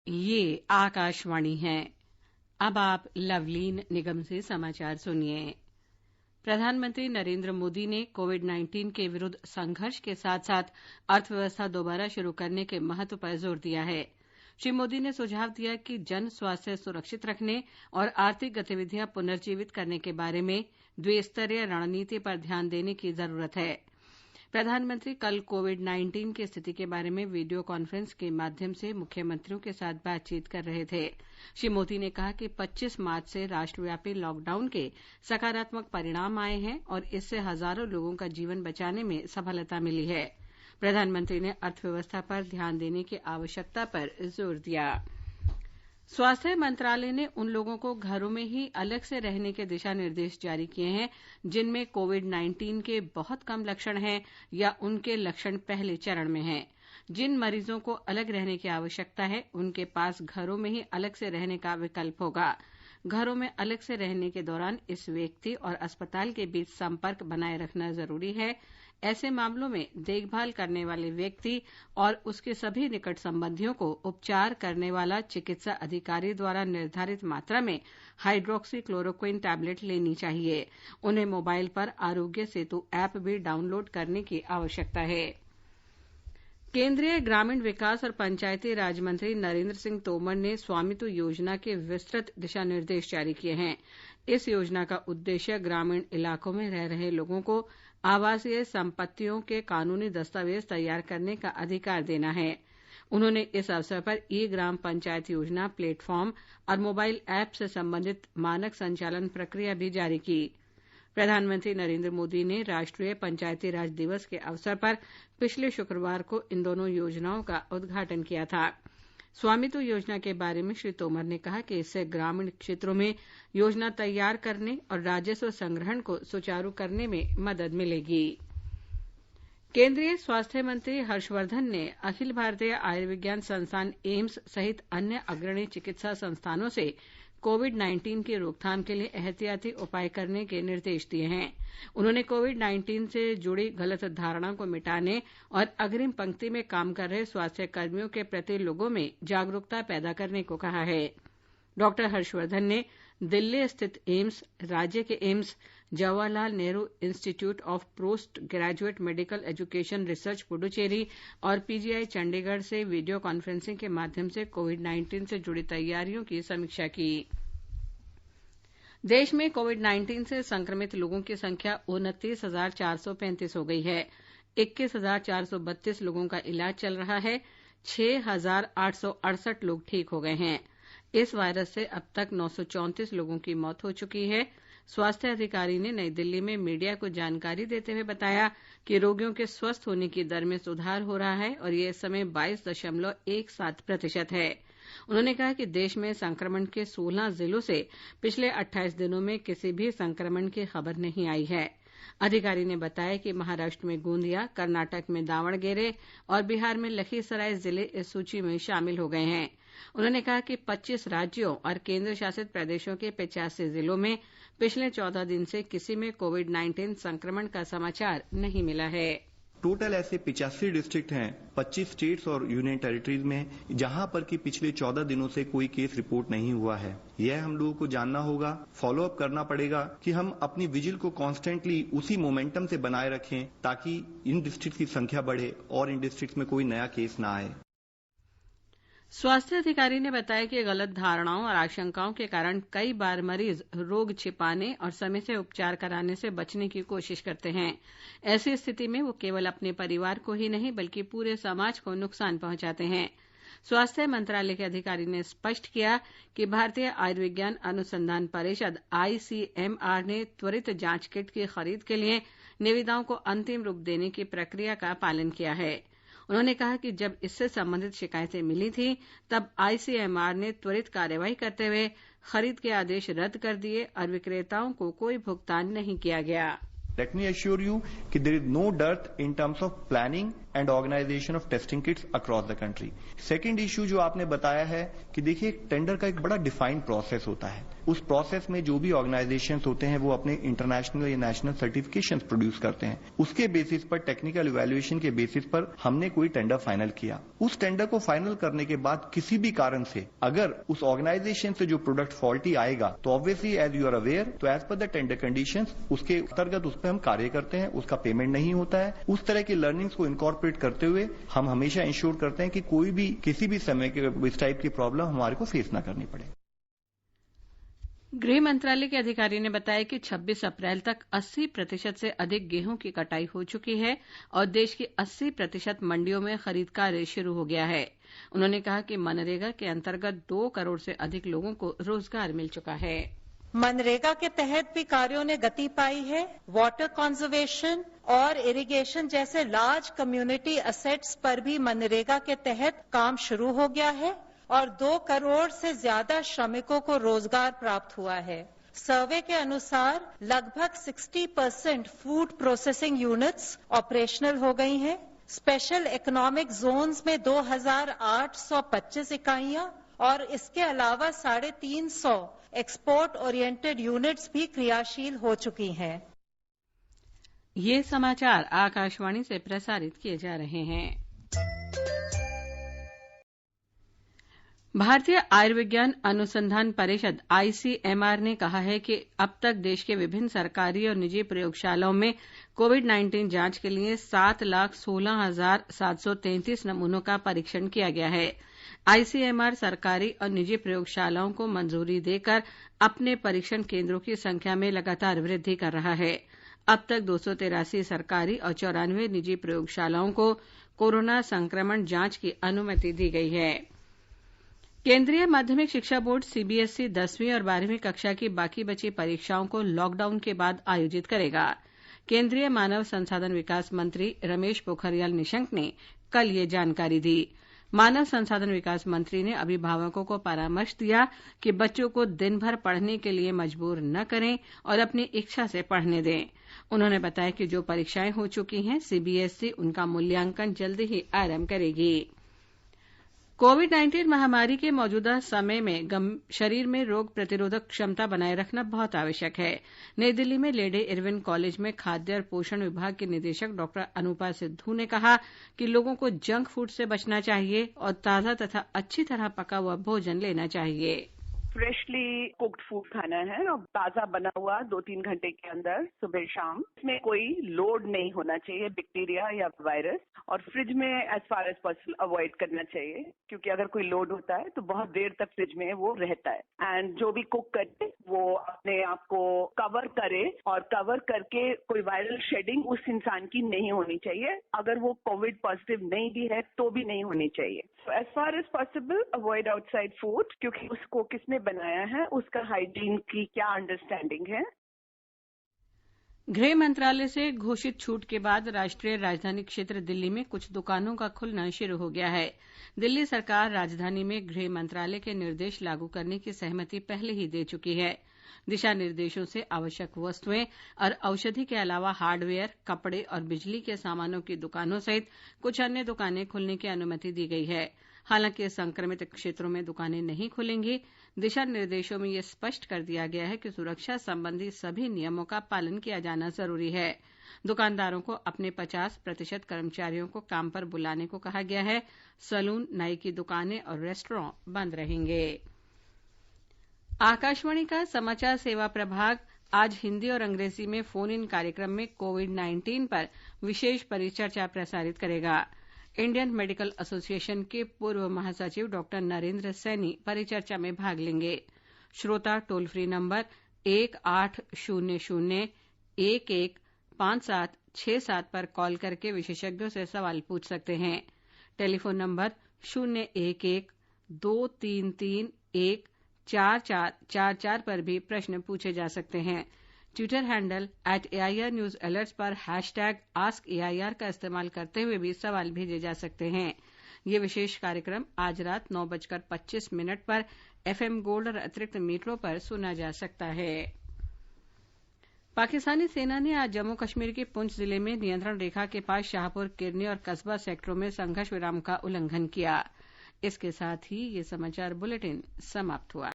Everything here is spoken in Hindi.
ये आकाशवाणी है। अब आप लवलीन निगम से समाचार सुनिए। प्रधानमंत्री नरेंद्र मोदी ने कोविड-19 के विरुद्ध संघर्ष के साथ साथ अर्थव्यवस्था दोबारा शुरू करने के महत्व पर जोर दिया है। श्री मोदी ने सुझाव दिया कि जन स्वास्थ्य सुरक्षित रखने और आर्थिक गतिविधियां पुनर्जीवित करने के बारे में द्विस्तरीय रणनीति पर ध्यान देने की जरूरत है। प्रधानमंत्री कल कोविड-19 की स्थिति के बारे में वीडियो कॉन्फ्रेंस के माध्यम से मुख्यमंत्रियों के साथ बातचीत कर रहे थे। श्री मोदी ने कहा कि 25 मार्च से राष्ट्रव्यापी लॉकडाउन के सकारात्मक परिणाम आए हैं और इससे हजारों लोगों का जीवन बचाने में सफलता मिली है। प्रधानमंत्री ने अर्थव्यवस्था पर ध्यान देने की आवश्यकता पर जोर दिया। स्वास्थ्य मंत्रालय ने उन लोगों को घरों में ही अलग से रहने के दिशा निर्देश जारी किए हैं जिनमें कोविड-19 के बहुत कम लक्षण हैं या उनके लक्षण पहले चरण में हैं। जिन मरीजों को अलग रहने की आवश्यकता है उनके पास घरों में ही अलग से रहने का विकल्प होगा। घरों में अलग से रहने के दौरान इस व्यक्ति और अस्पताल के बीच संपर्क बनाए रखना जरूरी है। ऐसे मामलों में देखभाल करने वाले व्यक्ति और उसके सभी निकट संबंधियों को उपचार करने वाला चिकित्सा अधिकारी द्वारा निर्धारित मात्रा में हाइड्रोक्सी क्लोरोक्विन टैबलेट लेनी चाहिए। उन्हें मोबाइल पर आरोग्य सेतु ऐप भी डाउनलोड करने की आवश्यकता है। केंद्रीय ग्रामीण विकास और पंचायती राज मंत्री नरेंद्र सिंह तोमर ने स्वामित्व योजना के विस्तृत दिशा निर्देश जारी किए हैं। इस योजना का उद्देश्य ग्रामीण इलाकों में रह रहे लोगों को आवासीय संपत्तियों के कानूनी दस्तावेज तैयार करने का अधिकार देना है। उन्होंने इस अवसर पर ई ग्राम पंचायत योजना प्लेटफॉर्म और मोबाइल ऐप से संबंधित मानक संचालन प्रक्रिया भी जारी की। प्रधानमंत्री नरेंद्र मोदी ने राष्ट्रीय पंचायती राज दिवस के अवसर पर पिछले शुक्रवार को इन दोनों योजनाओं का उद्घाटन किया था। स्वामित्व योजना के बारे में श्री तोमर ने कहा कि इससे ग्रामीण क्षेत्रों में योजना तैयार करने और राजस्व संग्रहण को सुचारू करने में मदद मिलेगी। केंद्रीय स्वास्थ्य मंत्री हर्षवर्धन ने अखिल भारतीय आयुर्विज्ञान संस्थान एम्स सहित अन्य अग्रणी चिकित्सा संस्थानों से कोविड-19 की रोकथाम के लिए एहतियाती उपाय करने के निर्देश दिए हैं। उन्होंने कोविड-19 से जुड़ी गलत धारणा को मिटाने और अग्रिम पंक्ति में काम कर रहे स्वास्थ्य कर्मियों के प्रति लोगों में जागरूकता पैदा करने को कहा है। डॉक्टर हर्षवर्धन ने दिल्ली स्थित एम्स, राज्य के AIIMS, Jawaharlal Nehru institute of post graduate medical education research Puducherry और पीजीआई चंडीगढ़ से वीडियो कॉन्फ्रेंसिंग के माध्यम से कोविड-19 से जुड़ी तैयारियों की समीक्षा की। देश में कोविड-19 से संक्रमित लोगों की संख्या 29,435 हो गई है। 21,432 लोगों का इलाज चल रहा है। 6,868 लोग ठीक हो गए हैं। इस वायरस से अब तक 934 लोगों की मौत हो चुकी है। स्वास्थ्य अधिकारी ने नई दिल्ली में मीडिया को जानकारी देते हुए बताया कि रोगियों के स्वस्थ होने की दर में सुधार हो रहा है और ये इस समय 22.17% है। उन्होंने कहा कि देश में संक्रमण के 16 जिलों से पिछले 28 दिनों में किसी भी संक्रमण की खबर नहीं आई है। अधिकारी ने बताया कि महाराष्ट्र में गोंदिया, कर्नाटक में दावणगेरे और बिहार में लखीसराय जिले इस सूची में शामिल हो गए हैं। उन्होंने कहा कि 25 राज्यों और केंद्र शासित प्रदेशों के 85 जिलों में पिछले 14 दिन से किसी में कोविड-19 संक्रमण का समाचार नहीं मिला है। टोटल ऐसे 85 डिस्ट्रिक्ट हैं 25 स्टेट्स और यूनियन टेरिटरीज में, जहां पर कि पिछले 14 दिनों से कोई केस रिपोर्ट नहीं हुआ है। यह हम लोगों को जानना होगा, फॉलो अप करना पड़ेगा कि हम अपनी विजिल को कॉन्स्टेंटली उसी मोमेंटम से बनाए रखें ताकि इन डिस्ट्रिक्ट की संख्या बढ़े और इन डिस्ट्रिक्ट में कोई नया केस ना आए। स्वास्थ्य अधिकारी ने बताया कि गलत धारणाओं और आशंकाओं के कारण कई बार मरीज रोग छिपाने और समय से उपचार कराने से बचने की कोशिश करते हैं। ऐसी स्थिति में वो केवल अपने परिवार को ही नहीं बल्कि पूरे समाज को नुकसान पहुंचाते हैं। स्वास्थ्य मंत्रालय के अधिकारी ने स्पष्ट किया कि भारतीय आयुर्विज्ञान अनुसंधान परिषद ICMR ने त्वरित जांच किट की खरीद के लिए निविदाओं को अंतिम रूप देने की प्रक्रिया का पालन किया है। उन्होंने कहा कि जब इससे संबंधित शिकायतें मिली थी तब ICMR ने त्वरित कार्यवाही करते हुए खरीद के आदेश रद्द कर दिए और विक्रेताओं को कोई भुगतान नहीं किया गया। Let me assure you कि there is no dearth in terms of planning and organisation of testing kits across the country. Second issue जो आपने बताया है कि देखिए टेंडर का एक बड़ा डिफाइंड प्रोसेस होता है। उस प्रोसेस में जो भी ऑर्गेनाइजेशंस होते हैं वो अपने इंटरनेशनल या नेशनल सर्टिफिकेशंस प्रोड्यूस करते हैं। उसके बेसिस पर, टेक्निकल इवैल्यूएशन के बेसिस पर हमने कोई टेंडर फाइनल किया। उस टेंडर को फाइनल करने के बाद किसी भी कारण से अगर उस ऑर्गेनाइजेशन से जो प्रोडक्ट फॉल्टी आएगा तो obviously as you are aware, तो as per the tender conditions उसके अंतर्गत उस पर हम कार्य करते हैं, उसका पेमेंट नहीं होता है। उस तरह की लर्निंग्स को इनकॉर्पोरेट करते हुए हम हमेशा इंश्योर करते हैं कि कोई भी किसी भी समय के इस टाइप की प्रॉब्लम हमारे को फेस ना करनी पड़े। गृह मंत्रालय के अधिकारी ने बताया कि 26 अप्रैल तक 80% से अधिक गेहूं की कटाई हो चुकी है और देश की 80% मंडियों में खरीद कार्य शुरू हो गया है। उन्होंने कहा कि मनरेगा के अंतर्गत 2 करोड़ से अधिक लोगों को रोजगार मिल चुका है। मनरेगा के तहत भी कार्यों ने गति पाई है। वाटर कंजर्वेशन और इरिगेशन जैसे लार्ज कम्युनिटी एसेट्स पर भी मनरेगा के तहत काम शुरू हो गया है और 2 करोड़ से ज्यादा श्रमिकों को रोजगार प्राप्त हुआ है। सर्वे के अनुसार लगभग 60% फूड प्रोसेसिंग यूनिट्स ऑपरेशनल हो गई हैं। स्पेशल इकोनॉमिक जोन्स में 2,825 इकाइयां और इसके अलावा 350 एक्सपोर्ट ओरिएंटेड यूनिट्स भी क्रियाशील हो चुकी हैं। ये समाचार आकाशवाणी से प्रसारित किए जा रहे हैं। भारतीय आयुर्विज्ञान अनुसंधान परिषद आईसीएमआर ने कहा है कि अब तक देश के विभिन्न सरकारी और निजी प्रयोगशालाओं में कोविड-19 जांच के लिए 7,16,733 नमूनों का परीक्षण किया गया है। आईसीएमआर सरकारी और निजी प्रयोगशालाओं को मंजूरी देकर अपने परीक्षण केंद्रों की संख्या में लगातार वृद्धि कर रहा है। अब तक 283 सरकारी और 94 निजी प्रयोगशालाओं को कोरोना संक्रमण जांच की अनुमति दी गई है। केंद्रीय माध्यमिक शिक्षा बोर्ड सीबीएसई 10वीं और 12वीं कक्षा की बाकी बची परीक्षाओं को लॉकडाउन के बाद आयोजित करेगा। केंद्रीय मानव संसाधन विकास मंत्री रमेश पोखरियाल निशंक ने कल ये जानकारी दी। मानव संसाधन विकास मंत्री ने अभिभावकों को परामर्श दिया कि बच्चों को दिन भर पढ़ने के लिए मजबूर न करें और अपनी इच्छा से पढ़ने दें। उन्होंने बताया कि जो परीक्षाएं हो चुकी हैं, सीबीएसई उनका मूल्यांकन जल्दी ही आरंभ करेगी। कोविड-19 महामारी के मौजूदा समय में शरीर में रोग प्रतिरोधक क्षमता बनाए रखना बहुत आवश्यक है। नई दिल्ली में लेडी इरविन कॉलेज में खाद्य और पोषण विभाग की निदेशक डॉक्टर अनुपा सिद्धू ने कहा कि लोगों को जंक फूड से बचना चाहिए और ताजा तथा अच्छी तरह पका हुआ भोजन लेना चाहिए। फ्रेशली कुक्ड फूड खाना है और ताजा बना हुआ 2-3 घंटे के अंदर सुबह शाम। इसमें कोई लोड नहीं होना चाहिए बैक्टीरिया या वायरस, और फ्रिज में as far as possible avoid करना चाहिए, क्योंकि अगर कोई लोड होता है तो बहुत देर तक फ्रिज में वो रहता है। एंड जो भी कुक करे वो अपने आप को कवर करे, और कवर करके कोई वायरल शेडिंग उस इंसान की नहीं होनी चाहिए। अगर वो कोविड पॉजिटिव नहीं भी है तो भी नहीं होनी चाहिए। As far as possible avoid outside food, क्योंकि उसको किसने बनाया है, उसका हाइजीन की क्या अंडरस्टैंडिंग है। गृह मंत्रालय से घोषित छूट के बाद राष्ट्रीय राजधानी क्षेत्र दिल्ली में कुछ दुकानों का खुलना शुरू हो गया है। दिल्ली सरकार राजधानी में गृह मंत्रालय के निर्देश लागू करने की सहमति पहले ही दे चुकी है। दिशा निर्देशों से आवश्यक वस्तुएं और औषधि के अलावा हार्डवेयर, कपड़े और बिजली के सामानों की दुकानों सहित कुछ अन्य दुकानें खुलने की अनुमति दी गई है। हालांकि संक्रमित क्षेत्रों में दुकानें नहीं खुलेंगी। दिशा निर्देशों में यह स्पष्ट कर दिया गया है कि सुरक्षा संबंधी सभी नियमों का पालन किया जाना जरूरी है। दुकानदारों को अपने 50% कर्मचारियों को काम पर बुलाने को कहा गया है। सैलून, नाई की दुकानें और रेस्टोरेंट बंद रहेंगे। आकाशवाणी का समाचार सेवा प्रभाग आज हिंदी और अंग्रेजी में फोन इन कार्यक्रम में कोविड-19 पर विशेष परिचर्चा प्रसारित करेगा। इंडियन मेडिकल एसोसिएशन के पूर्व महासचिव डॉक्टर नरेंद्र सैनी परिचर्चा में भाग लेंगे। श्रोता टोल फ्री नंबर 1800-115767 पर कॉल करके विशेषज्ञों से सवाल पूछ सकते हैं। टेलीफोन नंबर 011-233-14444 पर भी प्रश्न पूछे जा सकते हैं। Twitter handle @AIR news alerts पर #AskAIR का इस्तेमाल करते हुए भी सवाल भेजे जा सकते हैं। ये विशेष कार्यक्रम आज रात 9:25 पर FM गोल्ड और अतिरिक्त मीटरों पर सुना जा सकता है। पाकिस्तानी सेना ने आज जम्मू कश्मीर के पुंछ जिले में नियंत्रण रेखा के पास शाहपुर, किरनी और कस्बा सेक्टरों में संघर्ष विराम का उल्लंघन किया। इसके साथ ही ये समाचार बुलेटिन समाप्त हुआ।